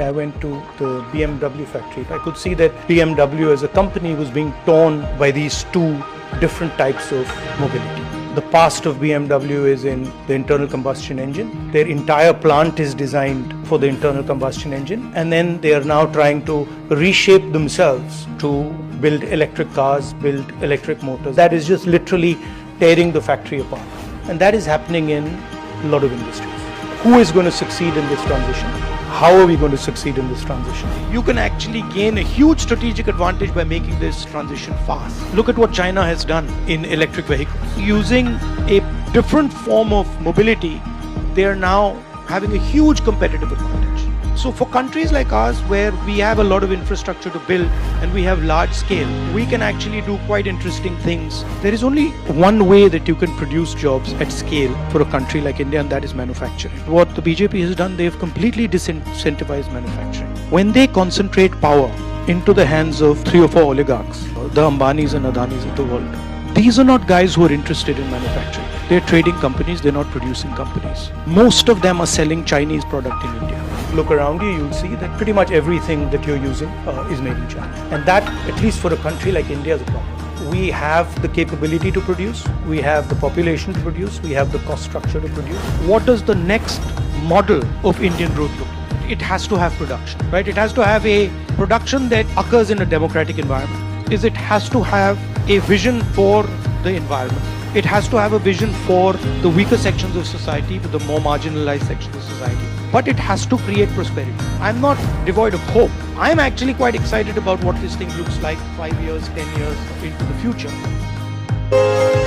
I went to the BMW factory. I could see that BMW as a company was being torn by these two different types of mobility. The past of BMW is in the internal combustion engine. Their entire plant is designed for the internal combustion engine, and then they are now trying to reshape themselves to build electric cars, build electric motors. That is just literally tearing the factory apart. And that is happening in a lot of industries. Who is going to succeed in this transition? How are we going to succeed in this transition? You can actually gain a huge strategic advantage by making this transition fast. Look at what China has done in electric vehicles. Using a different form of mobility, they are now having a huge competitive advantage. So for countries like ours, where we have a lot of infrastructure to build and we have large scale, we can actually do quite interesting things. There is only one way that you can produce jobs at scale for a country like India, and that is manufacturing. What the BJP has done, they've completely disincentivized manufacturing. When they concentrate power into the hands of 3 or 4 oligarchs, the Ambanis and Adanis of the world, these are not guys who are interested in manufacturing. They're trading companies, they're not producing companies. Most of them are selling Chinese product in India. Look around you, you'll see that pretty much everything that you're using is made in China. And that, at least for a country like India, is a problem. We have the capability to produce, we have the population to produce, we have the cost structure to produce. What does the next model of Indian growth look like? It has to have production, right? It has to have a production that occurs in a democratic environment. It has to have a vision for the environment. It has to have a vision for the weaker sections of society, with the more marginalized sections of society. But it has to create prosperity. I'm not devoid of hope. I'm actually quite excited about what this thing looks like 5 years, 10 years into the future.